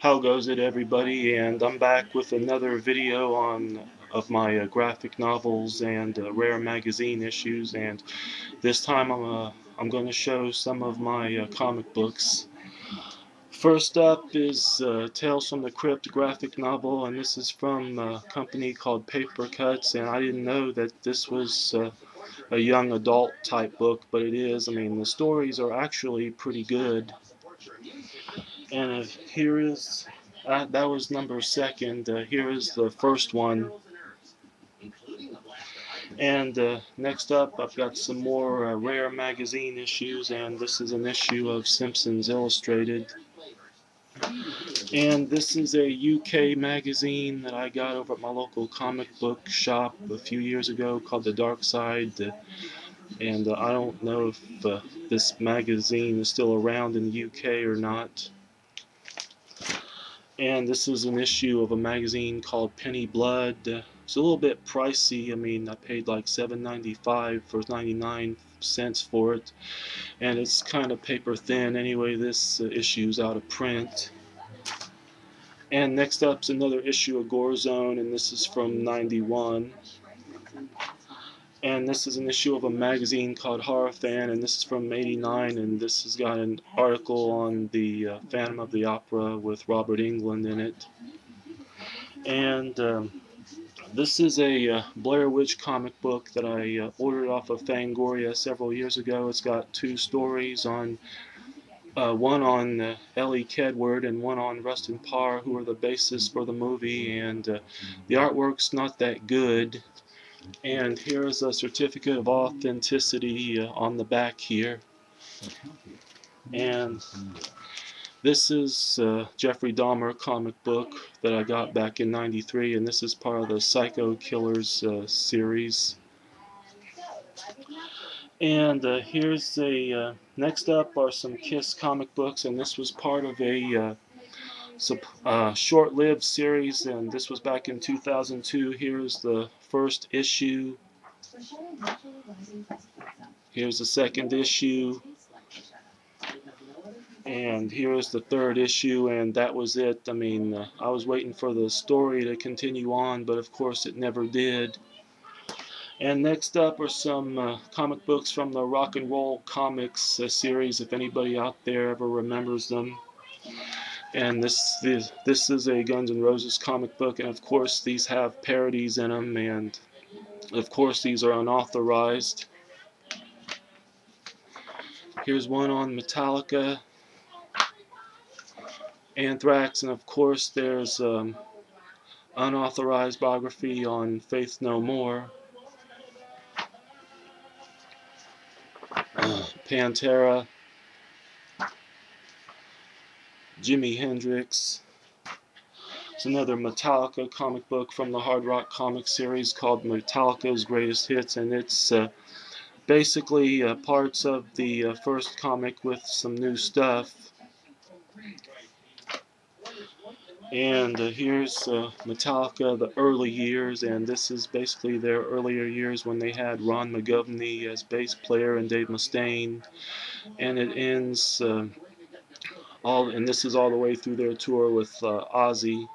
How goes it, everybody? And I'm back with another video of my graphic novels and rare magazine issues. And this time I'm going to show some of my comic books. First up is Tales from the Crypt graphic novel, and this is from a company called Paper Cuts. And I didn't know that this was a young adult type book, but it is. I mean, the stories are actually pretty good. And here is that was number second. Here is the first one. And next up, I've got some more rare magazine issues, and this is an issue of Simpsons Illustrated. And this is a UK magazine that I got over at my local comic book shop a few years ago called The Dark Side. And I don't know if this magazine is still around in the UK or not. And this is an issue of a magazine called Penny Blood. It's a little bit pricey. I mean, I paid like $7.95 for 99 cents for it, and it's kind of paper thin. Anyway, this issue's out of print. And next up's another issue of Gore Zone, and this is from '91. And this is an issue of a magazine called Horror Fan, and this is from '89, and this has got an article on the Phantom of the Opera with Robert Englund in it. And this is a Blair Witch comic book that I ordered off of Fangoria several years ago. It's got two stories on, one on Ellie Kedward and one on Rustin Parr, who are the basis for the movie, and the artwork's not that good. And here's a certificate of authenticity on the back here. And this is Jeffrey Dahmer comic book that I got back in '93, and this is part of the Psycho Killers series. And here's next up are some Kiss comic books, and this was part of a short-lived series, and this was back in 2002. Here's the first issue. Here's the second issue. And here's the third issue, and that was it. I mean, I was waiting for the story to continue on, but of course it never did. And next up are some comic books from the Rock and Roll Comics series, if anybody out there ever remembers them. And this is a Guns N' Roses comic book, and of course these have parodies in them, and of course these are unauthorized. Here's one on Metallica, Anthrax, and of course there's unauthorized biography on Faith No More, Pantera, Jimi Hendrix. It's another Metallica comic book from the Hard Rock Comics series called Metallica's Greatest Hits, and it's basically parts of the first comic with some new stuff. And here's Metallica, the early years, and this is basically their earlier years when they had Ron McGovney as bass player and Dave Mustaine. And it ends and this is all the way through their tour with Ozzy.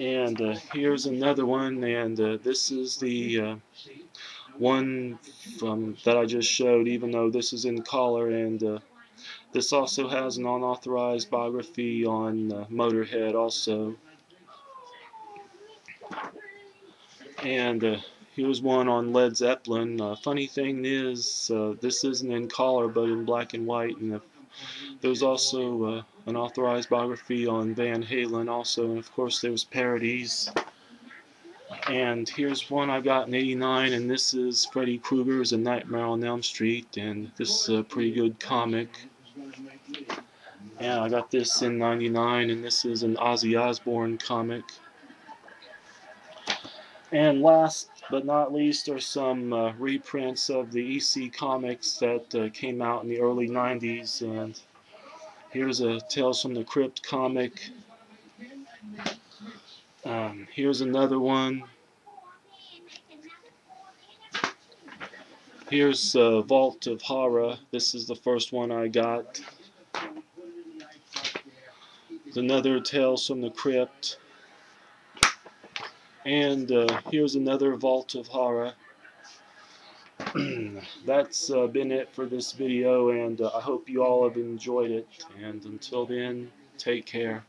And here's another one, and this is the one that I just showed, even though this is in color, and this also has an unauthorized biography on Motorhead also. And here's one on Led Zeppelin. Funny thing is, this isn't in color but in black and white, and there's also an authorized biography on Van Halen also, and of course there's parodies. And here's one I got in '89, and this is Freddy Krueger's A Nightmare on Elm Street, and this is a pretty good comic. And I got this in '99, and this is an Ozzy Osbourne comic. And last but not least are some reprints of the EC comics that came out in the early '90s, and here's a Tales from the Crypt comic. Here's another one. Here's Vault of Horror. This is the first one I got. another Tales from the Crypt. And here's another Vault of Horror. That's been it for this video, and I hope you all have enjoyed it. And until then, take care.